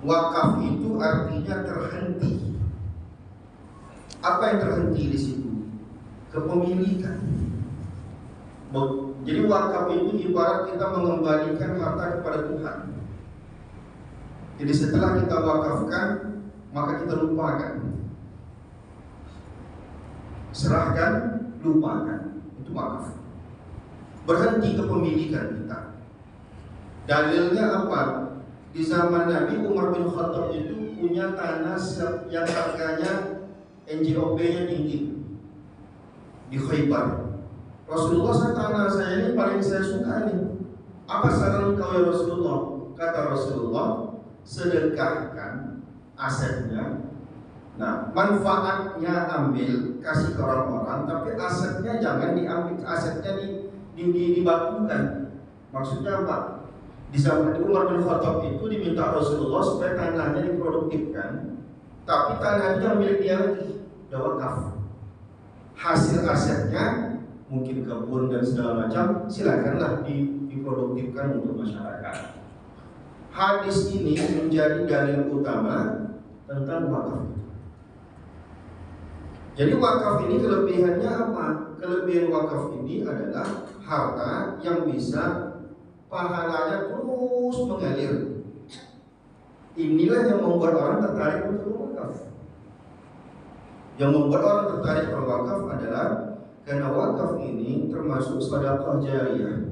Wakaf itu artinya terhenti. Apa yang terhenti di situ? Kepemilikan. Jadi wakaf itu ibarat kita mengembalikan harta kepada Tuhan. Jadi setelah kita wakafkan, maka kita lupakan. Serahkan, lupakan. Itu wakaf. Berhenti kepemilikan kita. Dalilnya apa? Di zaman Nabi, Umar bin Khattab itu punya tanah yang harganya NJOP-nya tinggi di Khaybar. Rasulullah, tanah saya ini paling saya suka nih. Apa saran kau ya Rasulullah? Kata Rasulullah, sedekahkan asetnya. Nah, manfaatnya ambil, kasih ke orang-orang, tapi asetnya jangan diambil, asetnya dibakukan. Maksudnya apa? Di zaman Umar bin Khattab itu diminta Rasulullah supaya tanahnya diproduktifkan, tapi tanah itu milik dia lagi, udah wakaf. Hasil asetnya mungkin kebun dan segala macam, silakanlah diproduktifkan untuk masyarakat. Hadis ini menjadi dalil utama tentang wakaf. Jadi wakaf ini kelebihannya apa? Kelebihan wakaf ini adalah harta yang bisa pahalanya terus mengalir. Inilah yang membuat orang tertarik untuk berwakaf. Yang membuat orang tertarik berwakaf adalah karena wakaf ini termasuk sedekah jariyah.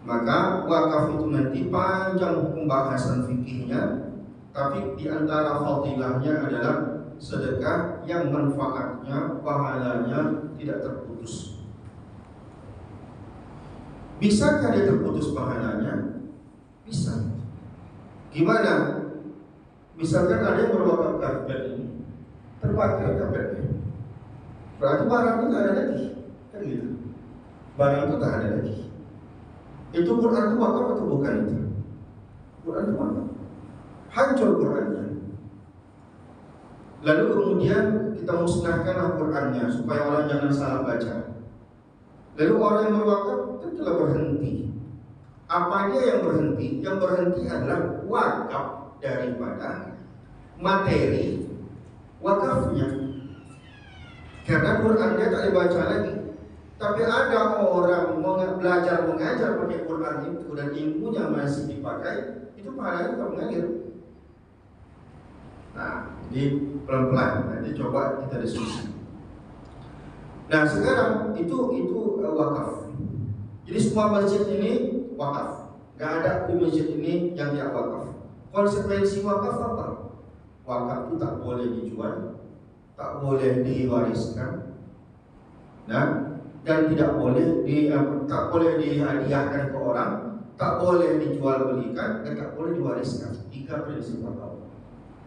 Maka wakaf itu nanti panjang pembahasan fikihnya, tapi di antara fadilahnya adalah sedekah yang manfaatnya, pahalanya tidak terputus. Bisakah dia terputus pahalanya? Bisa. Gimana? Misalkan ada yang berwakaf karpet ini, terbakar karpetnya, berarti barang itu tak ada lagi, kan gitu? Barang itu tak ada lagi. Itu Quran itu wakaf atau bukan itu? Quran itu wakaf. Hancur Qurannya. Lalu kemudian kita musnahkanlah Qurannya supaya orang jangan salah baca. Lalu orang yang berwakaf itu telah berhenti. Apa dia yang berhenti? Yang berhenti adalah wakaf daripada materi wakafnya. Karena Quran dia tak dibaca lagi. Tapi ada orang belajar mengajar pakai Quran itu dan ilmunya masih dipakai, itu pahalanya tetap mengalir. Nah, jadi pelan-pelan nanti coba kita diskusi. Nah, sekarang itu wakaf. Jadi semua masjid ini wakaf. Gak ada di masjid ini yang tidak wakaf. Konsekuensi wakaf apa? Wakaf itu tak boleh dijual, tak boleh diwariskan, dan tidak boleh tak boleh dihadiahkan ke orang, tak boleh dijual belikan, dan tak boleh diwariskan. 3 prinsip wakaf.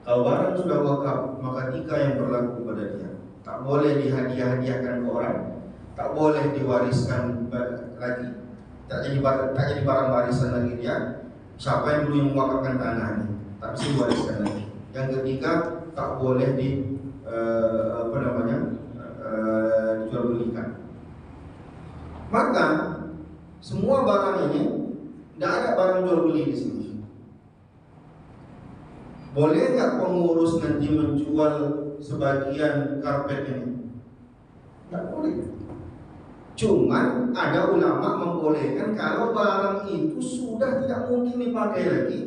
Kalau barang sudah wakaf, maka 3 yang berlaku pada dia. Tak boleh dihadiah-hadiahkan ke orang, tak boleh diwariskan lagi, tak jadi barang warisan lagi dia. Siapa yang dulu yang mewakafkan tanah ini, tak bisa diwariskan lagi. Yang ketiga, tak boleh dijual belikan. Maka semua barang ini tidak ada barang jual beli di sini. Boleh nggak pengurus nanti menjual sebagian karpet ini? Nggak boleh. Cuman ada ulama membolehkan kalau barang itu sudah tidak mungkin dipakai lagi,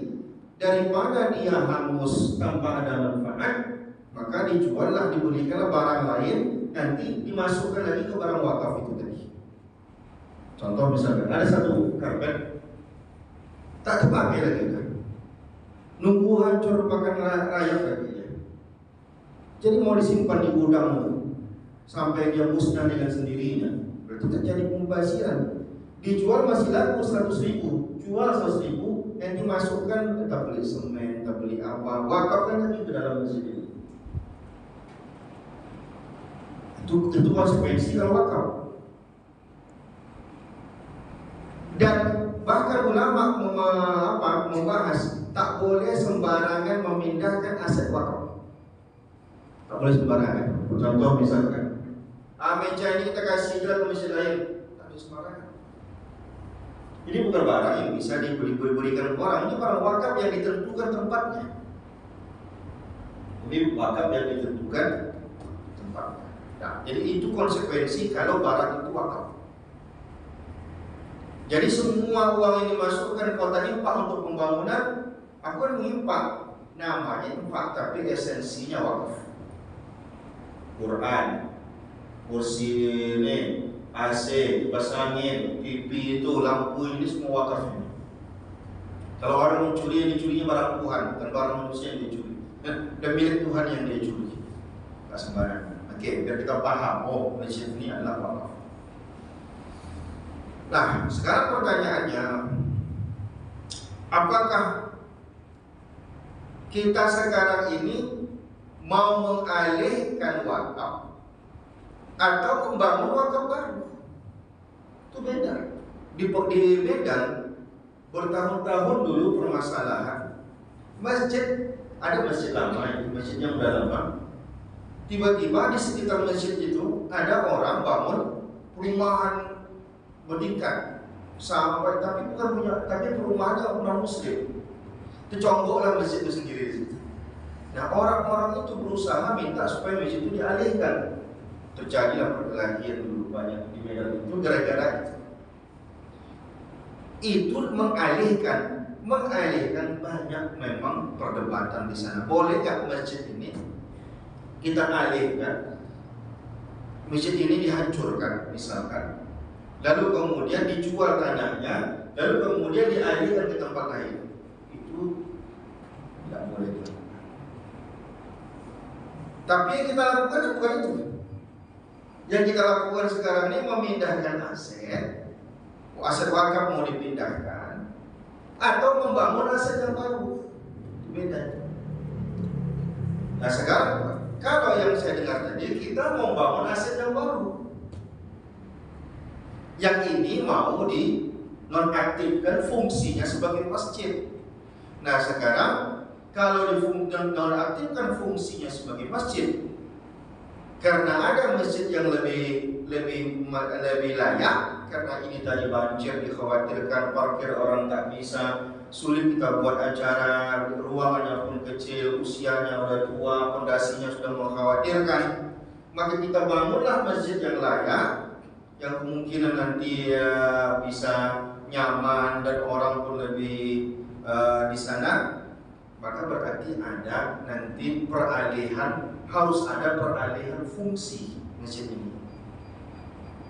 daripada dia hangus tanpa ada manfaat, maka dijuallah, dibelikanlah barang lain, nanti dimasukkan lagi ke barang wakaf itu tadi. Contoh misalkan ada satu karpet tak dipakai lagi kan, nunggu hancur makan rayap lagi ya. Jadi mau disimpan di gudang sampai dia musnah dengan sendirinya, berarti terjadi pembaziran. Dijual masih laku 100.000, jual 100.000, yang dimasukkan kita beli semen, kita beli apa, wakafkan lagi ke dalam masjid ini. Itu konsekuensi kalau wakaf. Dan bahkan ulama membahas tak boleh sembarangan memindahkan aset wakaf. Tak boleh sembarangan. Contoh misalkan, meja ini kita kasih ke masjid lain, tak boleh sembarangan. Ini bukan barang yang bisa diberikan ke orang. Ini barang wakaf yang ditentukan tempatnya. Ini wakaf yang ditentukan tempatnya. Nah, jadi itu konsekuensi kalau barang itu wakaf. Jadi semua uang yang dimasukkan kalau tadi infak untuk pembangunan, aku kan menginfak, namanya infak tapi esensinya wakaf. Quran, kursi ini, AC, kipas angin, TV itu, lampu ini semua wakaf. Kalau orang mencuri, yang dicurinya barang Tuhan, bukan barang manusia yang dicuri. Dan milik Tuhan yang dia curi. Tidak sembarangan. Oke, biar kita paham. Oh, masjid ini adalah wakaf. Nah, sekarang pertanyaannya, apakah kita sekarang ini mau mengalihkan wakaf atau membangun wakaf baru? Itu beda. Di Medan bertahun-tahun dulu permasalahan masjid, ada masjid lama, masjid yang udah lama. Tiba-tiba di sekitar masjid itu ada orang bangun perumahan bertingkat sampai, tapi bukan punya, tapi perumahannya non muslim. Terconggoklah masjid itu sendiri di situ. Nah, orang-orang itu berusaha minta supaya masjid itu dialihkan. Terjadilah perkelahian dulu banyak di Medan itu gara-gara itu. Itu mengalihkan banyak memang perdebatan di sana. Boleh nggak masjid ini kita alihkan? Masjid ini dihancurkan misalkan, lalu kemudian dijual tanahnya, lalu kemudian dialihkan ke tempat lain. Itu tidak boleh dilakukan. Tapi yang kita lakukan bukan itu. Yang kita lakukan sekarang ini memindahkan aset wakaf mau dipindahkan, atau membangun aset yang baru. Itu beda. Nah sekarang, kalau yang saya dengar tadi, kita mau bangun aset yang baru. Yang ini mau dinonaktifkan fungsinya sebagai masjid. Nah sekarang, kalau dinonaktifkan fungsinya sebagai masjid, karena ada masjid yang lebih layak, karena ini tadi banjir, dikhawatirkan parkir orang tak bisa, sulit kita buat acara, ruangannya pun kecil, usianya sudah tua, fondasinya sudah mengkhawatirkan, maka kita bangunlah masjid yang layak, yang kemungkinan nanti bisa nyaman dan orang pun lebih di sana. Maka berarti ada nanti harus ada peralihan fungsi masjid ini.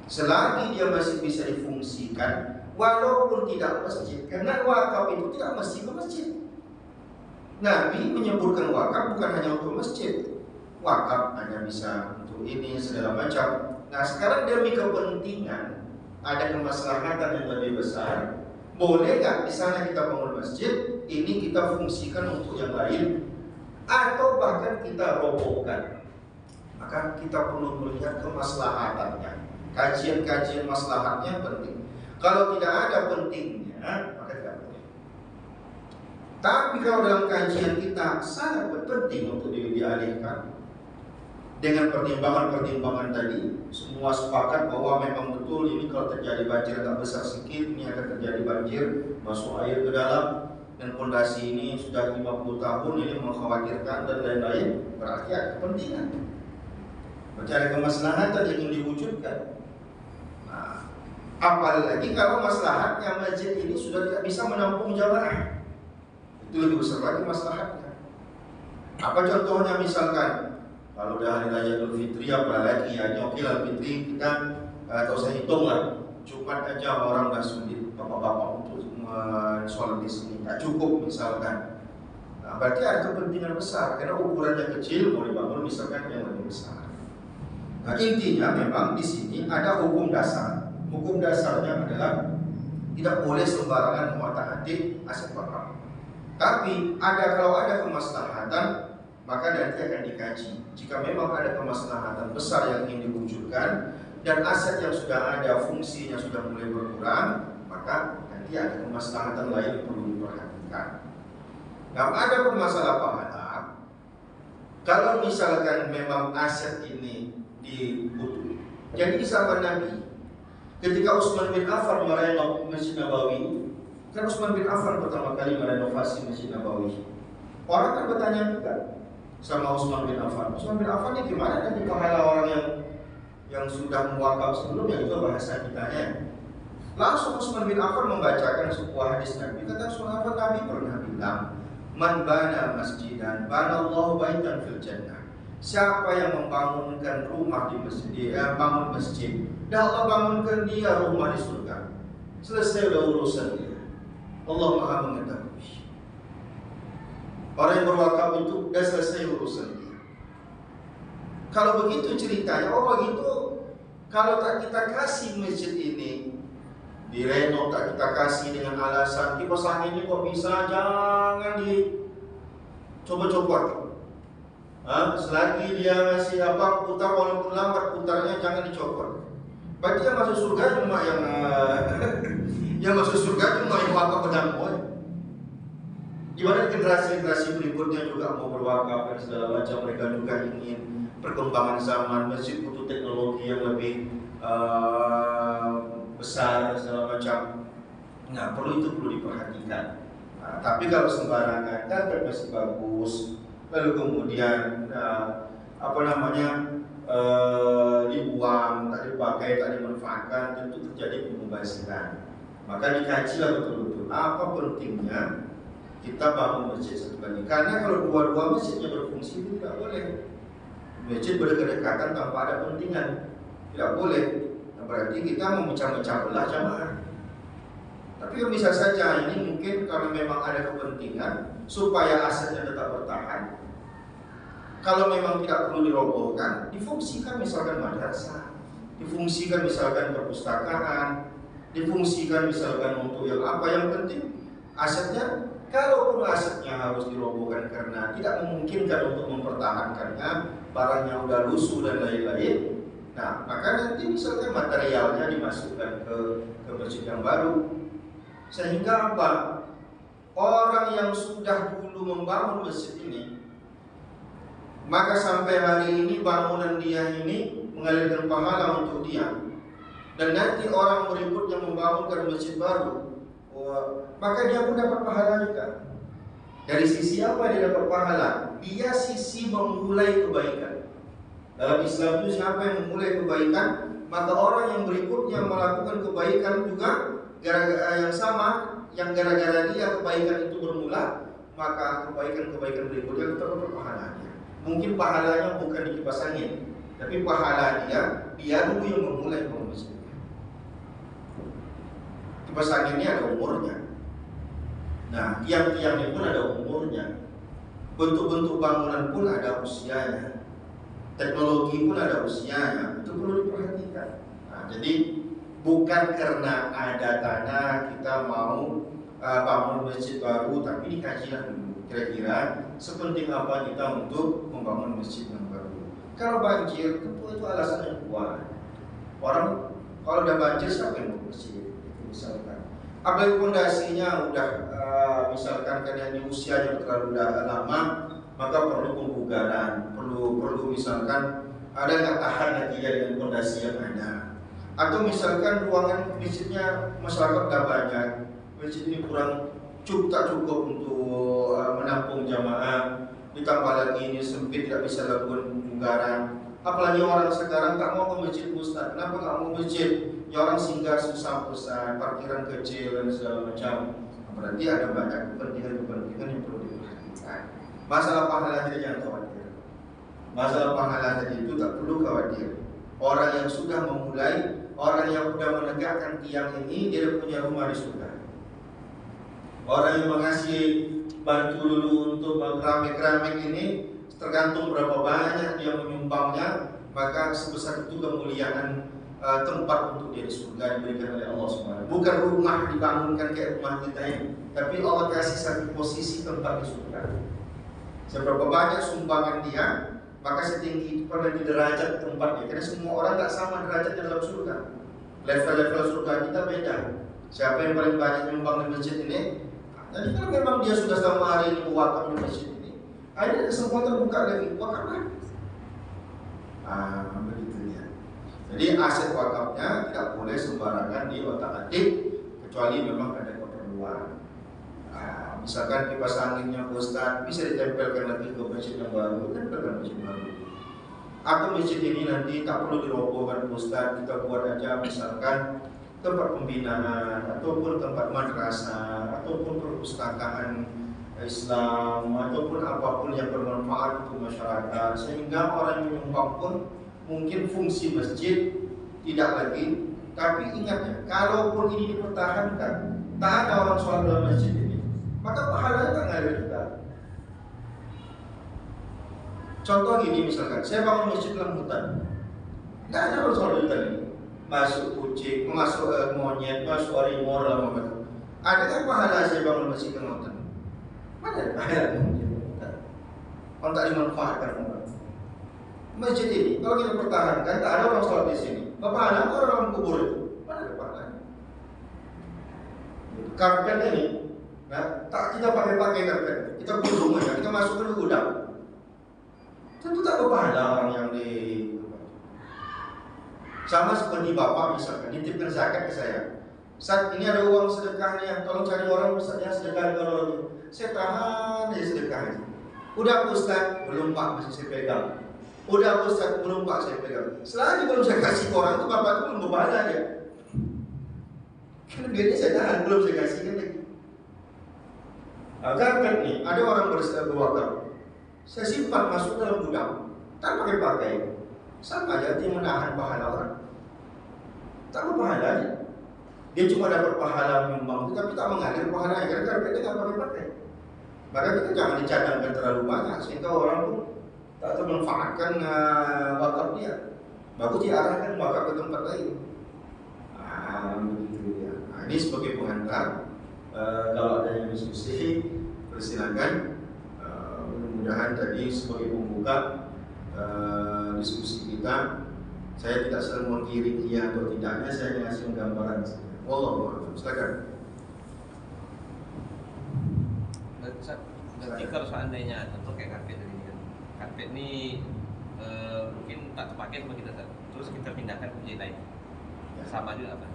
Selagi dia masih bisa difungsikan, walaupun tidak masjid, karena wakaf itu tidak mesti ke masjid. Nabi menyebutkan wakaf bukan hanya untuk masjid. Wakaf hanya bisa untuk ini segala macam. Nah sekarang demi kepentingan, ada kemaslahatan yang lebih besar. Boleh nggak di sana kita bangun masjid, ini kita fungsikan untuk yang lain, atau bahkan kita robohkan? Maka kita perlu melihat kemaslahatannya. Kajian-kajian maslahatnya penting. Kalau tidak ada pentingnya, maka tidak boleh. Tapi kalau dalam kajian kita sangat penting untuk dialihkan, dengan pertimbangan-pertimbangan tadi, semua sepakat bahwa memang betul ini kalau terjadi banjir agak besar sedikit, ini akan terjadi banjir, masuk air ke dalam, dan fondasi ini sudah 50 tahun, ini mengkhawatirkan dan lain-lain. Berarti ada kepentingan, mencari kemaslahatan yang ingin diwujudkan. Nah, apalagi kalau maslahatnya masjid ini sudah tidak bisa menampung jamaah, itu lebih besar lagi maslahatnya. Apa contohnya? Misalkan kalau udah hari raya Idul Fitri, apalagi ya, oke lah Fitri kita atau saya hitung lah, Jumat aja orang udah sulit, bapak-bapak untuk sholat di sini tak cukup misalkan. Nah, berarti ada kepentingan besar karena ukurannya kecil, mau dibangun misalkan yang lebih besar. Nah intinya memang di sini ada hukum dasar. Hukum dasarnya adalah tidak boleh sembarangan mengotak-atik aset wakaf. Tapi kalau ada kemaslahatan, maka nanti akan dikaji. Jika memang ada kemaslahatan besar yang ingin diwujudkan dan aset yang sudah ada fungsinya sudah mulai berkurang, maka nanti ada kemaslahatan lain yang perlu diperhatikan. Nah, ada permasalahan kalau misalkan memang aset ini dibutuhkan. Jadi di zaman Nabi Ketika Utsman bin Affan merenov Masjid Nabawi, kan Utsman bin Affan pertama kali merenovasi Masjid Nabawi. Orang kan bertanya juga sama Utsman bin Affan, Utsman bin Affan ini gimana nanti pahala orang yang sudah mewakaf sebelumnya, itu bahasa kitanya. Langsung Utsman bin Affan membacakan sebuah hadis Nabi. Kata Utsman bin Affan, Nabi pernah bilang, man bana masjidan banallahu baitan fil jannah. Siapa yang membangunkan rumah di masjid, bangun masjid, dan Allah bangunkan dia rumah di surga. Selesai udah urusan dia. Allah Maha mengetahui. Orang yang berwakaf itu sudah selesai urusan dia. Kalau begitu ceritanya, oh begitu. Kalau tak kita kasih masjid ini direnov, tak kita kasih dengan alasan kipas anginnya kok bisa, jangan dicoba-coba. Selagi dia masih putar, walaupun lambat putarnya, jangan dicopot. Berarti yang masuk surga cuma yang masuk surga cuma yang wakaf pedang. Gimana generasi-generasi berikutnya juga mau berwakaf dan segala macam, mereka juga ingin perkembangan zaman, masjid butuh teknologi yang lebih besar dan segala macam. Nah, perlu diperhatikan. Nah, tapi kalau sembarangan kan masih bagus, lalu kemudian dibuang, tak dipakai, tak dimanfaatkan, tentu terjadi pemubaziran. Maka dikajilah betul-betul apa pentingnya kita bangun masjid satu kali. Karena kalau dua-dua masjidnya berfungsi itu tidak boleh. Masjid berdekatan tanpa ada pentingan, tidak boleh. Nah, berarti kita memecah-mecah belah jamaah. Tapi bisa saja ini mungkin kalau memang ada kepentingan supaya asetnya tetap bertahan. Kalau memang tidak perlu dirobohkan, difungsikan misalkan madrasah, difungsikan misalkan perpustakaan, difungsikan misalkan untuk yang penting asetnya. Kalaupun asetnya harus dirobohkan karena tidak memungkinkan untuk mempertahankannya, barangnya udah lusuh dan lain-lain, nah maka nanti misalkan materialnya dimasukkan ke masjid yang baru. Sehingga apa? Orang yang sudah dulu membangun masjid ini, maka sampai hari ini bangunan dia ini mengalirkan pahala untuk dia. Dan nanti orang berikutnya membangunkan masjid baru, maka dia pun dapat pahala juga. Dari sisi apa dia dapat pahala? Dia sisi memulai kebaikan. Dalam Islam itu siapa yang memulai kebaikan, maka orang yang berikutnya melakukan kebaikan juga gara-gara yang sama, yang gara-gara dia kebaikan itu bermula, maka kebaikan-kebaikan berikutnya tetap dapat pahalanya. Mungkin pahalanya bukan di kipas angin, tapi pahala dia dulu yang memulai masjid. Kipas anginnya ada umurnya. Nah, tiang-tiangnya pun ada umurnya. Bentuk-bentuk bangunan pun ada usianya. Teknologi pun ada usianya. Itu perlu diperhatikan. Nah, jadi bukan karena ada tanah kita mau bangun masjid baru, tapi dikajilah dulu. Kira-kira sepenting apa kita untuk membangun masjid yang baru. Kalau banjir, tentu itu alasan yang kuat. Orang kalau udah banjir siapa yang mau masjid? Misalkan, apalagi fondasinya udah misalkan karena ini usianya terlalu lama, maka perlu pembugaran, perlu misalkan ada nggak tahan lagi dengan fondasi yang ada. Atau misalkan ruangan masjidnya masyarakat udah banyak, masjid ini tak cukup untuk menampung jamaah, ditambah lagi ini sempit, tidak bisa lakukan pembugaran. Apalagi orang sekarang tak mau ke masjid, Ustaz. Kenapa tak mau masjid? Ya orang singgah susah Ustaz, parkiran kecil dan segala macam. Berarti ada banyak kepentingan yang perlu diperhatikan. Masalah pahala tadi jangan khawatir. Masalah pahala tadi itu tak perlu khawatir. Orang yang sudah memulai, orang yang sudah menegakkan tiang ini, dia punya rumah di surga. Orang yang mengasih bantu dulu untuk keramik-keramik ini, tergantung berapa banyak dia menyumbangnya, maka sebesar itu kemuliaan tempat untuk dia di surga diberikan oleh Allah SWT. Bukan rumah dibangunkan kayak rumah kita ini, tapi Allah kasih satu posisi tempat di surga. Seberapa banyak sumbangan dia, maka setinggi itu pada di derajat tempatnya. Karena semua orang tak sama derajatnya dalam surga. Level-level surga kita beda. Siapa yang paling banyak nyumbang di masjid ini? Jadi kalau memang dia sudah selama hari ini wakaf di masjid ini, ada kesempatan buka lagi wakaf. Begitu ya. Jadi aset wakafnya tidak boleh sembarangan diotak-atik kecuali memang ada keperluan. Nah, misalkan kipas anginnya Ustaz bisa ditempelkan lagi ke masjid yang baru, tempelkan masjid baru. Atau masjid ini nanti tak perlu dirobohkan Ustaz, kita buat aja misalkan tempat pembinaan ataupun tempat madrasah ataupun perpustakaan Islam ataupun apapun yang bermanfaat untuk masyarakat, sehingga orang yang menyumbang pun mungkin fungsi masjid tidak lagi. Tapi ingat ya, kalaupun ini dipertahankan, tak ada orang sholat dalam masjid ini, maka pahalanya tak ngalir juga. Contoh gini misalkan, saya bangun masjid dalam hutan, nggak ada orang sholat di hutan ini. Masuk kucing, masuk monyet, masuk harimau dalam hutan. Adakah pahala saya bangun masjid dalam hutan? Mana ada masjid dalam hutan? Kalau tak dimanfaatkan orang. Masjid ini kalau kita pertahankan, tak ada orang sholat di sini. Pahala orang kubur itu, mana ada pahalanya? Karpet ini, nah, tak kita pakai karpet, kita gulung aja, kita masukkan ke gudang. Tentu tak berpahala orang yang di. Sama seperti bapak misalkan nitipkan zakat ke saya. Saat ini ada uang sedekahnya, tolong cari orang Ustaznya sedekah dengan orang itu. Saya tahan ya sedekahnya. Udah Ustaz, belum Pak, masih saya pegang. Udah Ustaz, belum Pak, saya pegang. Selagi belum saya kasih ke orang itu, bapak itu belum berpahala dia. Karena duitnya saya tahan, belum saya kasihkan lagi. Karpet nih, ada orang berwakaf. Saya simpan masuk dalam gudang, tak pakai. Sama aja dia menahan pahala orang. Tak berpahalanya. Dia cuma dapat pahala menyumbang, tapi tak mengalir pahalanya karena karpetnya nggak pakai. Maka kita jangan dicadangkan terlalu banyak sehingga orang pun tak termanfaatkan wakaf dia. Bagus diarahkan wakaf ke tempat lain. Begitu ya. Nah, ini sebagai pengantar. Kalau ada yang diskusi, persilakan. Mudah-mudahan tadi sebagai pembuka diskusi kita. Saya tidak selalu mengkiri dia atau tidaknya, saya hanya ngasih gambaran. Wallahu silakan. Nanti kalau seandainya contoh kayak karpet tadi kan, karpet ini mungkin tak terpakai sama kita, terus kita pindahkan ke masjid lain, sama juga apa?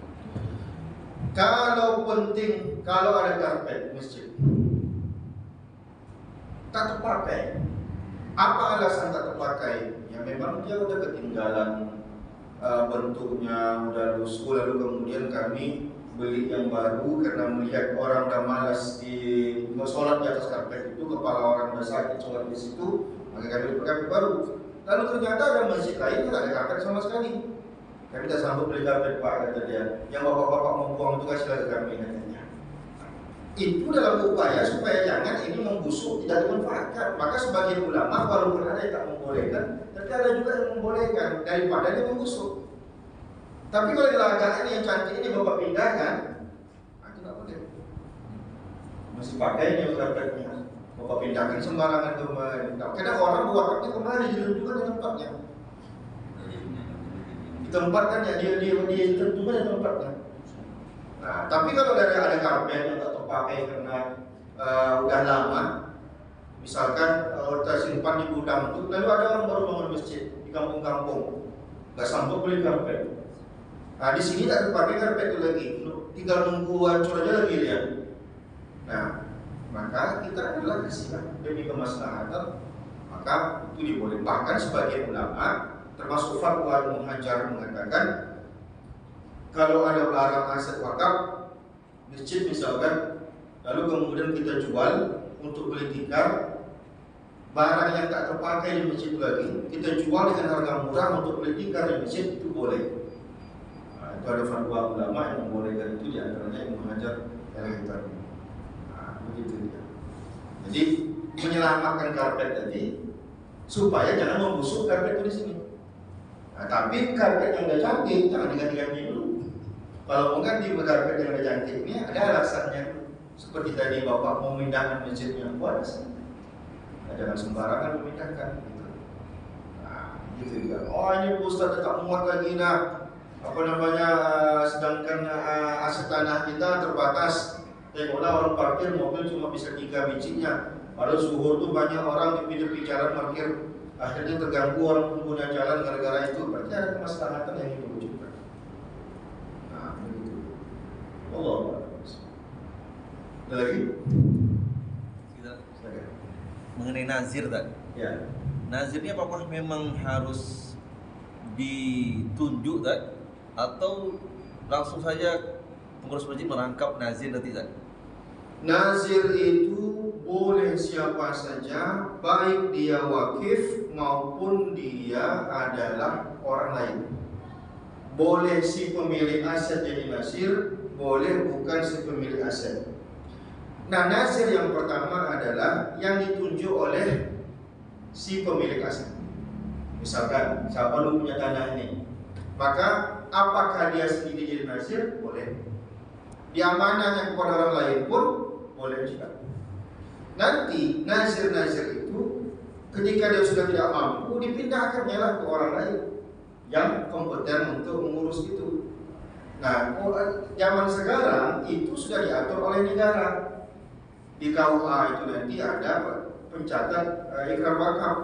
Kalau penting, kalau ada karpet masjid tak terpakai, apa alasan tak terpakai? Ya memang dia udah ketinggalan bentuknya, udah lusuh, lalu kemudian kami beli yang baru karena melihat orang udah malas di sholat di atas karpet itu, kepala orang udah sakit sholat di situ, maka kami beli karpet baru. Lalu ternyata ada masjid lain yang tidak ada karpet sama sekali. Kami tidak sanggup beli karpet Pak, kata dia. Yang bapak-bapak mau buang itu kasih ke kami, katanya. Itu dalam upaya supaya jangan ini membusuk, tidak dimanfaatkan. Maka sebagian ulama walaupun ada yang tak membolehkan, tapi ada juga yang membolehkan daripada dia membusuk. Tapi kalau dilakukan yang cantik ini bapak pindahkan, itu tak boleh. Masih pakai ini karpetnya, bapak pindahkan sembarangan kemana. Kadang orang buatnya kemana ditentukan di tempatnya. Di tempat kan ya dia ditentukan di tempatnya. Nah, tapi kalau ada karpet yang tak terpakai karena udah lama, misalkan kita simpan di gudang itu, lalu ada orang baru bangun masjid di kampung-kampung, nggak sanggup beli karpet. Nah, di sini tak terpakai karpet itu lagi, tinggal nunggu hancur aja lagi dia. Nah, maka kita adalah kasihlah demi kemaslahatan, maka itu diboleh. Bahkan sebagian ulama, termasuk fatwa Muhajir mengatakan, kalau ada barang aset wakaf masjid misalkan, lalu kemudian kita jual untuk beli tikar, barang yang tak terpakai di masjid lagi kita jual dengan harga murah untuk beli tikar di masjid, itu boleh. Nah, itu ada fatwa ulama yang membolehkan itu, di antaranya yang mengajar Al-Hitam. Nah, begitu dia. Jadi menyelamatkan karpet tadi supaya jangan membusuk karpet itu di sini. Nah, tapi karpet yang udah cantik jangan diganti-ganti dulu. Kalau mau ganti karpet yang udah cantik ini ada alasannya. Seperti tadi bapak mau memindahkan masjidnya, buat alasan. Nah, jangan sembarangan memindahkan. Gitu. Nah, gitu juga. Oh, ini Ustaz tak muat lagi nak. Apa namanya? Sedangkan aset tanah kita terbatas. Tengoklah orang parkir mobil cuma bisa 3 bijinya. Padahal zuhur tuh banyak orang di pinggir jalan parkir. Akhirnya terganggu orang pengguna jalan gara-gara itu. Berarti ada kemaslahatan yang itu. Allah. Ada lagi? Kita Silakan. mengenai nazir tadi. Ya. Nazir ini apakah memang harus ditunjuk tak? Atau langsung saja pengurus masjid merangkap nazir dan tidak? Nazir itu boleh siapa saja, baik dia wakif maupun dia adalah orang lain. Boleh si pemilik aset jadi nazir, boleh bukan si pemilik aset. Nah, nazir yang pertama adalah yang ditunjuk oleh si pemilik aset. Misalkan, siapa lu punya tanah ini, maka apakah dia sendiri jadi nazir? Boleh. Diamanahkan kepada orang lain pun boleh juga. Nanti nazir-nazir itu ketika dia sudah tidak mampu, dipindahkannya lah ke orang lain yang kompeten untuk mengurus itu. Nah, zaman sekarang itu sudah diatur oleh negara. Di KUA itu nanti ada pencatat ikrar wakaf.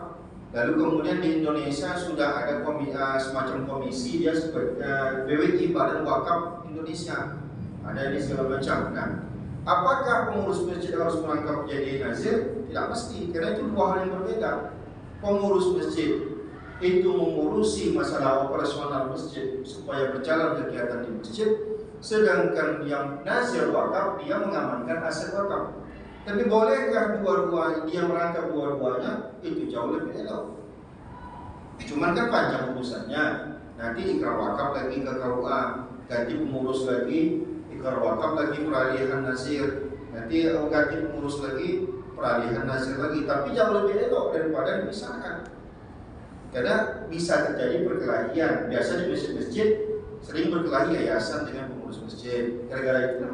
Lalu kemudian di Indonesia sudah ada semacam komisi, dia seperti BWI, Badan Wakaf Indonesia. Ada di segala macam. Nah, apakah pengurus masjid harus merangkap jadi nazir? Tidak mesti, karena itu dua hal yang berbeda. Pengurus masjid itu mengurusi masalah operasional masjid supaya berjalan kegiatan di masjid, sedangkan yang nazir wakaf dia mengamankan aset wakaf. Tapi bolehkah dua-duanya dia merangkap dua-duanya? Itu jauh lebih elok. Cuman kan panjang urusannya. Nanti ikrar wakaf lagi ke KUA, ganti pengurus lagi, ikrar wakaf lagi, peralihan nazir. Nanti ganti pengurus lagi, peralihan nazir lagi. Tapi jauh lebih elok daripada dipisahkan. Karena bisa terjadi perkelahian. Biasa di masjid-masjid sering berkelahi yayasan dengan pengurus masjid. Gara-gara itu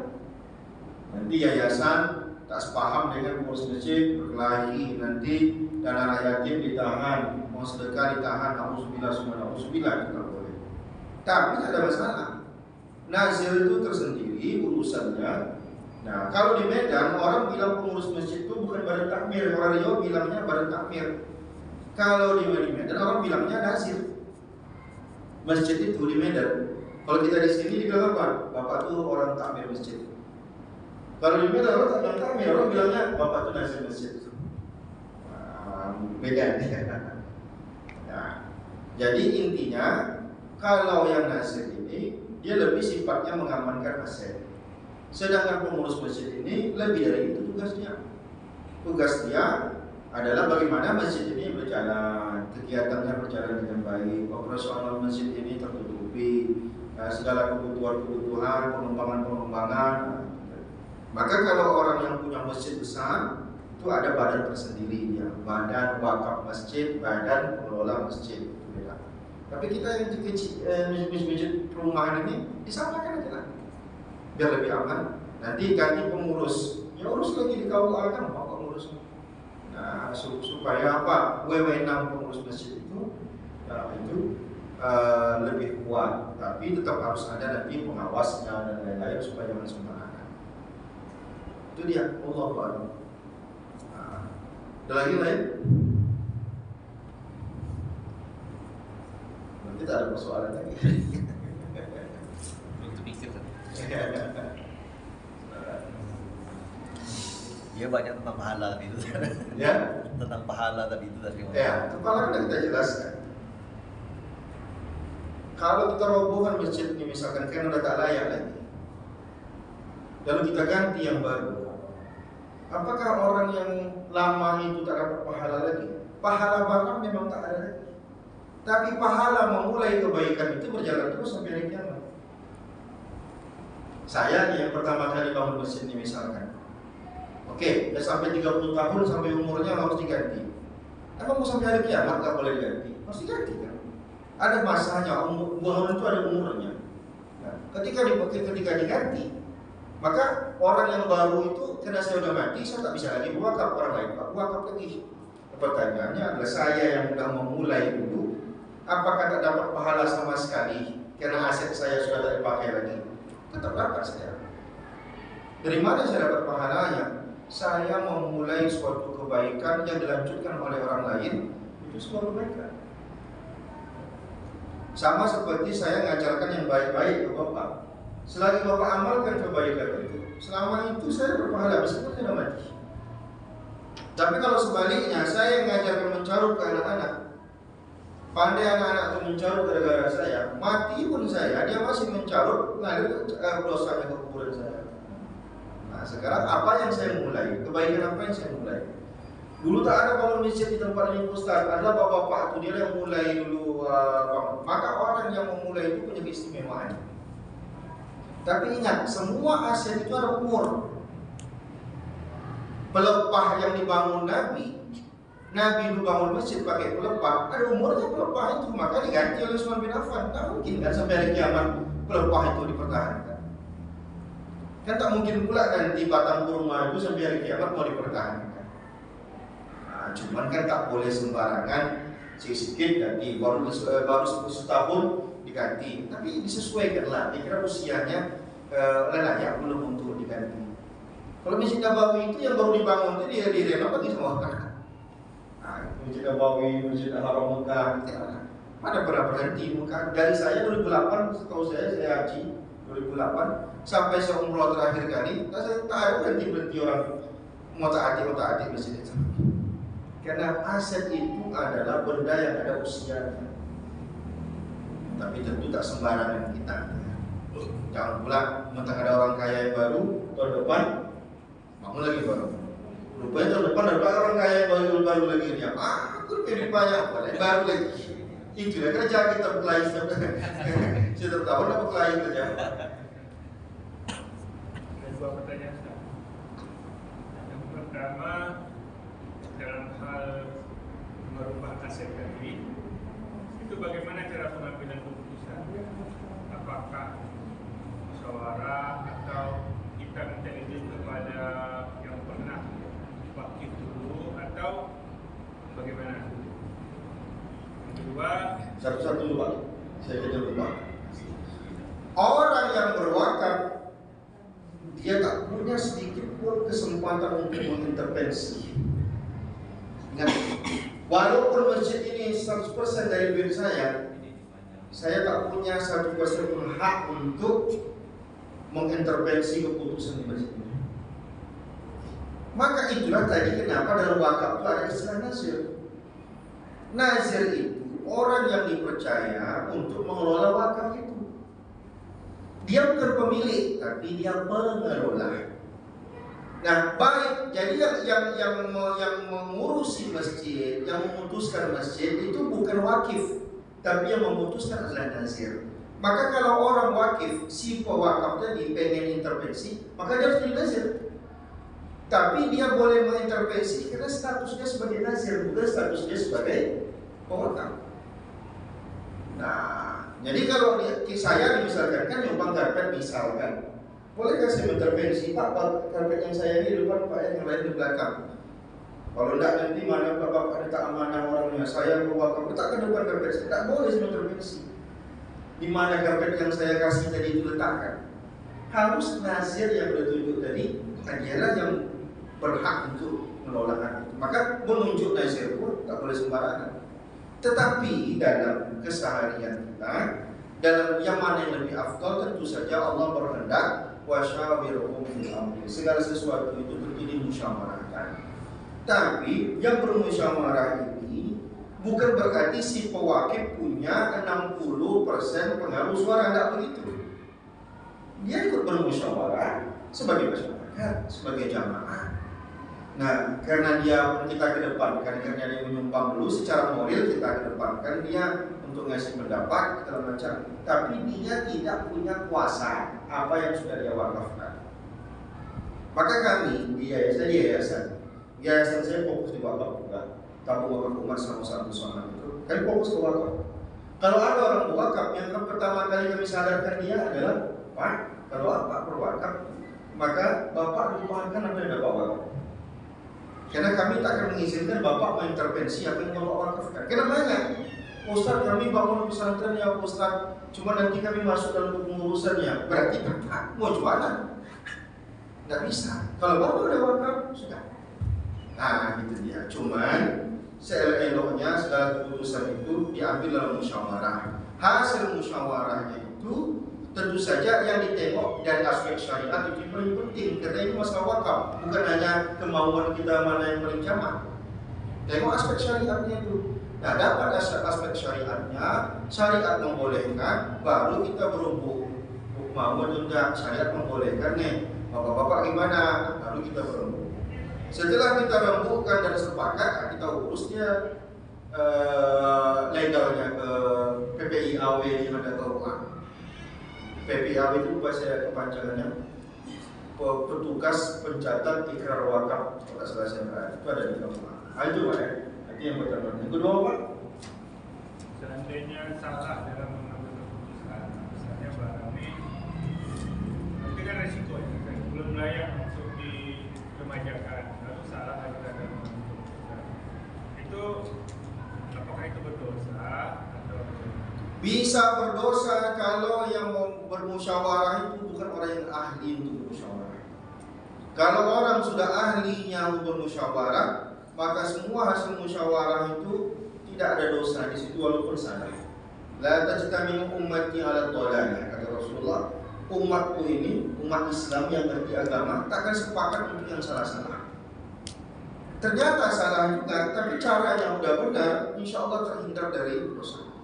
nanti yayasan tak sepaham dengan pengurus masjid, berkelahi, nanti dana yatim ditahan, mau sedekah ditahan, na'udzubillah, itu tak boleh. Tapi tak ada masalah. Nazir itu tersendiri urusannya. Nah, kalau di Medan orang bilang pengurus masjid itu bukan badan takmir, orang Riau bilangnya badan takmir. Kalau di Medan orang bilangnya nazir. Masjid itu di Medan. Kalau kita di sini dibilang apa? Bapak tuh orang takmir masjid. Kalau di Medan orang tak bilang takmir, orang bilangnya bapak tuh nazir masjid. Beda. Nah, jadi intinya kalau yang nazir ini dia lebih sifatnya mengamankan aset. Sedangkan pengurus masjid ini lebih dari itu tugasnya. Tugas dia adalah bagaimana masjid ini berjalan, kegiatannya berjalan dengan baik, operasional masjid ini tertutupi, segala kebutuhan-kebutuhan, pengembangan-pengembangan. Maka kalau orang yang punya masjid besar itu ada badan tersendiri ya, badan wakaf masjid, badan pengelola masjid. Itu beda. Tapi kita yang kecil, masjid perumahan ini disamakan aja lah, biar lebih aman. Nanti ganti pengurus, ya urus lagi di KUA kan, apa pengurus? Nah, supaya apa? wewenang pengurus masjid itu, lebih kuat. Tapi tetap harus ada nanti pengawasnya dan lain-lain supaya jangan sembarangan. Itu dia, Allah Akbar. Ada lagi lain? Nanti tak ada persoalan lagi. Belum terpikir kan? Dia banyak tentang pahala tadi itu. Ya, Tentang pahala tadi itu tadi. ya, kepala kan kita jelaskan. Kalau kita robohkan masjid ini misalkan kan udah tak layak lagi, lalu kita ganti yang baru, apakah orang yang lama itu tak dapat pahala lagi? Pahala barang memang tak ada lagi, tapi pahala memulai kebaikan itu berjalan terus sampai hari kiamat. Saya nih yang pertama kali bangun masjid ini misalkan, oke, udah sampai 30 tahun sampai umurnya harus diganti. Emang mau sampai hari kiamat tak boleh diganti? Harus diganti kan? Ada masanya, bangunan itu ada umurnya. Nah, ketika diganti, maka orang yang baru itu karena saya sudah mati, saya tak bisa lagi wakaf, orang lain tak wakaf lagi. Pertanyaannya adalah saya yang sudah memulai dulu, apakah tak dapat pahala sama sekali karena aset saya sudah tak dipakai lagi? Tetap dapat saya. Dari mana saya dapat pahalanya? Saya memulai suatu kebaikan yang dilanjutkan oleh orang lain, itu sebuah kebaikan. Sama seperti saya mengajarkan yang baik-baik ke Bapak. Selagi Bapak amalkan kebaikan itu, selama itu saya berpahala meskipun sudah mati. Tapi kalau sebaliknya, saya mengajarkan mencarut ke anak-anak, pandai anak-anak itu mencarut gara-gara saya, mati pun saya, dia masih mencarut, ngalir dosanya ke kuburan saya. Nah sekarang apa yang saya mulai? Kebaikan apa yang saya mulai? Dulu tak ada bangun masjid di tempat ini Ustaz, adalah bapak-bapak itu dia yang mulai dulu bangun. Maka orang yang memulai itu punya keistimewaan. Tapi ingat, semua aset itu ada umur. Pelepah yang dibangun Nabi dulu bangun masjid pakai pelepah, ada umurnya pelepah itu, maka diganti oleh Utsman bin Affan. Tak mungkin kan sampai hari kiamat pelepah itu dipertahankan. Kan tak mungkin pula nanti batang kurma itu sampai hari kiamat mau dipertahankan. Nah, cuman kan tak boleh sembarangan sedikit ganti, baru setahun diganti, tapi disesuaikanlah. Dikira usianya layak belum untuk diganti. Kalau Masjid Nabawi itu yang baru dibangun itu dia direnov bagi semua orang. Nah, Masjid Nabawi, Masjid Haram Mekah, mana pernah berhenti Mekah. Dari saya 2008, setahu saya haji 2008 sampai saya umroh terakhir kali, saya tak ada berhenti orang mau taati Masjid itu. Karena aset itu adalah benda yang ada usianya. Tapi tentu tak sembarangan kita. Jangan pula mentang ada orang kaya yang baru, tahun depan bangun lagi baru. Rupanya tahun depan ada orang kaya yang baru lagi dia. Aku lebih banyak baru lagi. Itulah kerja kita berkelahi setiap tahun apa berkelahi kerja. Ada dua pertanyaan. Yang pertama, dalam hal merubah aset tadi, itu bagaimana cara pengambilan keputusan? Apakah musyawarah atau kita minta izin kepada yang pernah wakil dulu atau bagaimana? Yang kedua, Satu-satu dulu Pak, saya kira dulu Pak. Orang yang berwakaf dia tak punya sedikit pun kesempatan untuk mengintervensi. Ingat, walaupun masjid ini 100% dari duit saya tak punya 1% pun hak untuk mengintervensi keputusan di masjid ini. Maka itulah tadi kenapa dalam wakaf itu ada istilah nazir. Nazir itu orang yang dipercaya untuk mengelola wakaf itu. Dia bukan pemilik, tapi dia mengelola. Nah, baik. Jadi yang mengurusi masjid, yang memutuskan masjid itu bukan wakif, tapi yang memutuskan adalah nazir. Maka kalau orang wakif, si pewakaf tadi pengen intervensi, maka dia harus jadi nazir. Tapi dia boleh mengintervensi karena statusnya sebagai nazir, bukan statusnya sebagai pewakaf. Nah, jadi kalau saya misalkan kan nyumbang karpet misalkan, bolehkah saya intervensi? Pak, karpet yang saya ini di depan, Pak, yang lain di belakang. Kalau tidak nanti mana Bapak ada tak amanah orangnya, saya bawa letak ke depan karpet saya, tak boleh saya intervensi. Di mana karpet yang saya kasih tadi itu letakkan. Harus nazir yang ditunjuk tadi, dialah yang berhak untuk mengelola itu. Maka menunjuk nazir pun tak boleh sembarangan. Tetapi dalam keseharian kita, dalam yang mana yang lebih afdal, tentu saja Allah berhendak wasyawirhum fil amri. Segala sesuatu itu berdiri musyawarahkan. Tapi yang bermusyawarah ini bukan berarti si pewakif punya 60% pengaruh suara, tidak begitu. Dia ikut bermusyawarah sebagai masyarakat, sebagai jamaah. Nah, karena dia kita kedepankan, karena dia menyumbang dulu secara moral, kita kedepankan dia untuk ngasih pendapat segala macam. Tapi dia tidak punya kuasa apa yang sudah dia wakafkan. Maka kami di yayasan saya fokus di wakaf juga. Tabung wakaf umat sama itu. Kami fokus ke wakaf. Kalau ada orang wakaf yang pertama kali kami sadarkan dia adalah, Pak, kalau Bapak berwakaf, maka Bapak lupakan apa yang Bapak wakaf. Karena kami tak akan mengizinkan Bapak mengintervensi apa yang Bapak wakafkan. Karena banyak, Ustaz kami bangun pesantren ya Ustaz, cuma nanti kami masuk dalam pengurusannya. Berarti Bapak mau jualan? Tidak bisa. Kalau Bapak udah wakaf, sudah. Nah, gitu dia. Cuman seelok-eloknya segala keputusan itu diambil dalam musyawarah. Hasil musyawarahnya itu tentu saja yang ditengok dari aspek syariat itu paling penting, karena ini masalah wakaf, bukan hanya kemauan kita mana yang paling jamak. Tengok aspek syariatnya itu. Nah, dapat aspek syariatnya, syariat membolehkan, baru kita berembuk. Mau atau tidak, syariat membolehkan nih. Bapak-bapak gimana? Baru kita berembuk. Setelah kita rembukkan dan sepakat, kita urus dia legalnya ke PPIAW yang ada ke rumah. PPIAW itu bahasa kepanjangannya petugas pencatat ikrar wakaf, kalau salah saya itu ada di rumah. Itu Pak ya. Itu yang pertama. Yang kedua Pak, seandainya salah dalam mengambil keputusan, misalnya barang ini, nanti kan resiko ya, kan belum layak untuk diremajakan, lalu salah lagi dalam mengambil keputusan. Itu apakah itu berdosa atau bisa berdosa kalau yang mau bermusyawarah itu bukan orang yang ahli untuk bermusyawarah. Kalau orang sudah ahlinya untuk bermusyawarah, maka semua hasil musyawarah itu tidak ada dosa di situ walaupun salah. La tajtami'u ummati 'ala dhalalah, kata Rasulullah. Umatku ini, umat Islam yang ngerti agama, takkan sepakat untuk yang salah-salah. Ternyata salah juga, tapi cara yang udah benar, insya Allah terhindar dari dosa.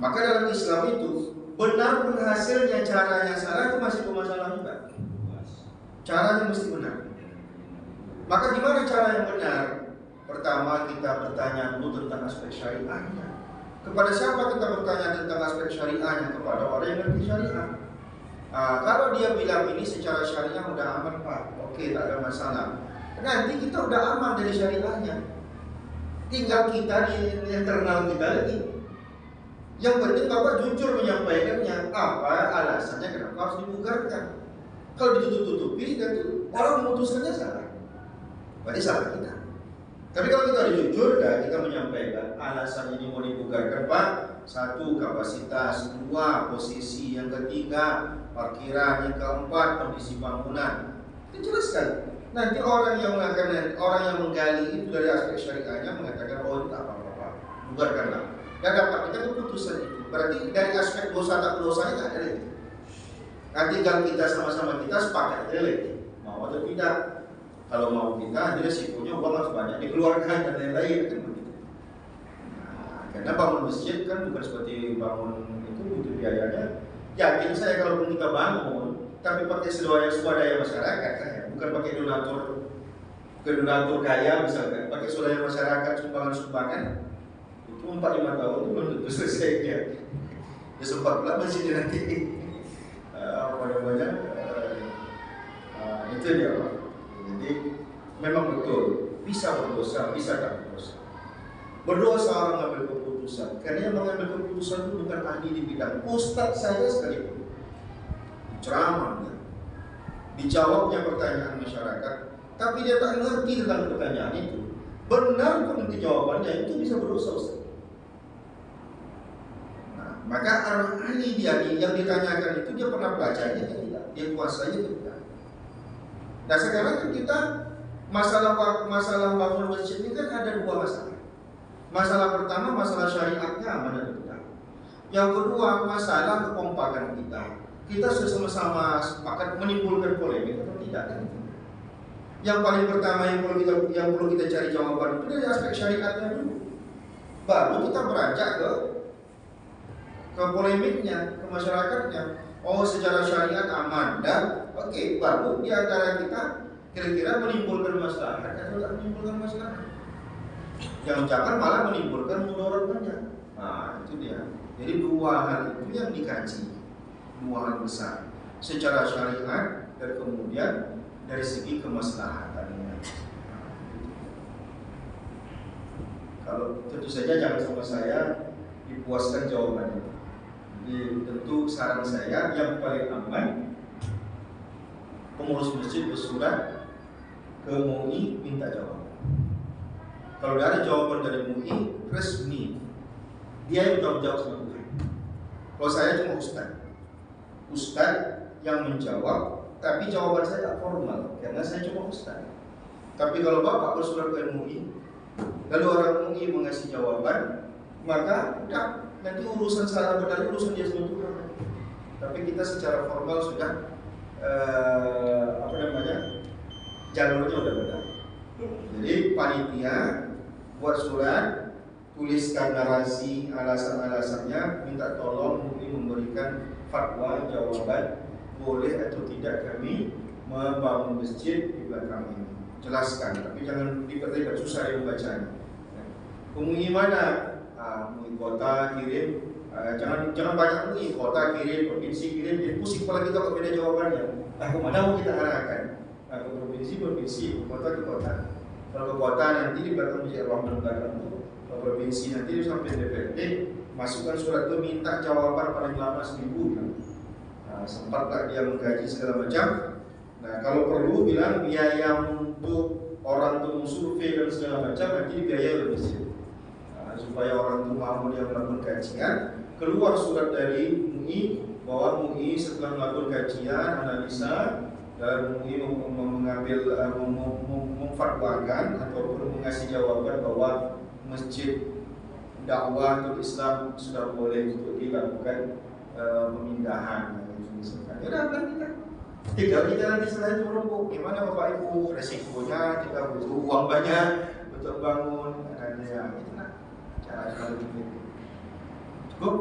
Maka dalam Islam itu, benar pun hasilnya caranya salah itu masih bermasalah juga. Caranya mesti benar. Maka gimana cara yang benar? Pertama kita bertanya dulu tentang aspek syariahnya. Kepada siapa kita bertanya tentang aspek syariahnya? Kepada orang yang ngerti syariah. Kalau dia bilang ini secara syariah udah aman Pak, oke, tak ada masalah. Nanti kita udah aman dari syariahnya. Tinggal kita di internal kita lagi. Yang penting Bapak jujur menyampaikannya. Apa alasannya kenapa harus dibugarkan? Kalau ditutup-tutupi, dan orang memutuskannya salah. Berarti salah kita. Tapi kalau kita jujur dan kita menyampaikan alasan ini mau dibugarkan Pak, 1 kapasitas, 2 posisi, yang ketiga parkiran, yang keempat kondisi bangunan, kita jelaskan. Nanti orang yang menggali itu dari aspek syariahnya mengatakan oh itu tak apa-apa, bubarkanlah. Dan dapat kita keputusan itu. Berarti dari aspek dosa tak dosanya tidak ada lagi. Nanti kalau kita sama-sama kita sepakat lagi, mau atau tidak. Kalau mau kita, jadi resikonya uang harus banyak dikeluarkan dan lain-lain kan begitu. Nah, karena bangun masjid kan bukan seperti bangun itu butuh biayanya. Yakin saya kalau kita bangun, tapi pakai swadaya masyarakat kan ya, bukan pakai donatur kaya misalkan, pakai swadaya masyarakat sumbangan-sumbangan, itu 4-5 tahun itu belum tentu selesai dia. Ya sempat pula masjidnya nanti itu dia Pak. Jadi memang betul bisa berdosa, bisa tak berdosa. Berdosa orang mengambil keputusan, karena yang mengambil keputusan itu bukan ahli di bidang. Ustadz saya sekalipun ceramah, dijawabnya pertanyaan masyarakat, tapi dia tak ngerti tentang pertanyaan itu. Benar pun nanti jawabannya itu bisa berdosa Ustaz. Nah, maka orang ahli dia yang ditanyakan itu dia pernah belajarnya atau tidak, dia kuasanya atau tidak. Nah sekarang kan kita masalah bangun masjid ini kan ada 2 masalah. Masalah pertama masalah syariatnya aman atau tidak. Yang kedua masalah kekompakan kita. Kita sudah sama-sama sepakat menimbulkan polemik atau tidak kan? Yang paling pertama yang perlu kita cari jawaban itu dari aspek syariatnya dulu. Baru kita beranjak ke polemiknya, ke masyarakatnya. Oh secara syariat aman dan oke, baru di antara kita kira-kira menimbulkan masalah atau tidak menimbulkan masalah. Jangan-jangan malah menimbulkan mudarat banyak. Nah itu dia. Jadi 2 hal itu yang dikaji, 2 hal besar. Secara syariat dan kemudian dari segi kemaslahatannya. Kalau tentu saja jangan sama saya dipuaskan jawabannya. Jadi tentu saran saya yang paling aman, pengurus masjid bersurat ke MUI minta jawaban. Kalau ada jawaban dari MUI resmi, dia yang bertanggung jawab sama Tuhan. Kalau saya cuma ustaz yang menjawab, tapi jawaban saya tak formal karena saya cuma ustaz. Tapi kalau Bapak bersurat ke MUI, lalu orang MUI mengasih jawaban, maka udah nanti urusan salah benar urusan dia sama Tuhan. tapi kita secara formal sudah jalurnya udah benar. Jadi panitia buat surat, tuliskan narasi alasan-alasannya, minta tolong MUI memberikan fatwa jawaban boleh atau tidak kami membangun masjid di belakang ini. Jelaskan, tapi jangan diperlibat susah yang membacanya. MUI mana? MUI kota kirim, jangan banyak MUI kota kirim, provinsi kirim, jadi pusing kepala kita kok beda jawabannya. Kemana mau kita arahkan? Ke provinsi, kota ke kota. Kalau ke kota nanti di belakang masjid ruang belakang itu, ke provinsi nanti sampai DPRD masukkan surat itu minta jawaban paling lama 1000 kan. Sempatlah dia mengkaji segala macam. Nah kalau perlu bilang biaya untuk orang itu survei dan segala macam nanti dibiayai oleh masjid. Supaya orang itu mau dia melakukan kajian, keluar surat dari MUI bahwa MUI setelah melakukan kajian, analisa dan MUI mengambil memfatwakan ataupun mengasih jawaban bahwa masjid dakwah untuk Islam sudah boleh untuk dilakukan pemindahan. Ya kan kita tinggal kita nanti setelah itu merumpuk gimana Bapak Ibu, resikonya kita butuh uang banyak untuk bangun dan ya itu cara lebih cukup.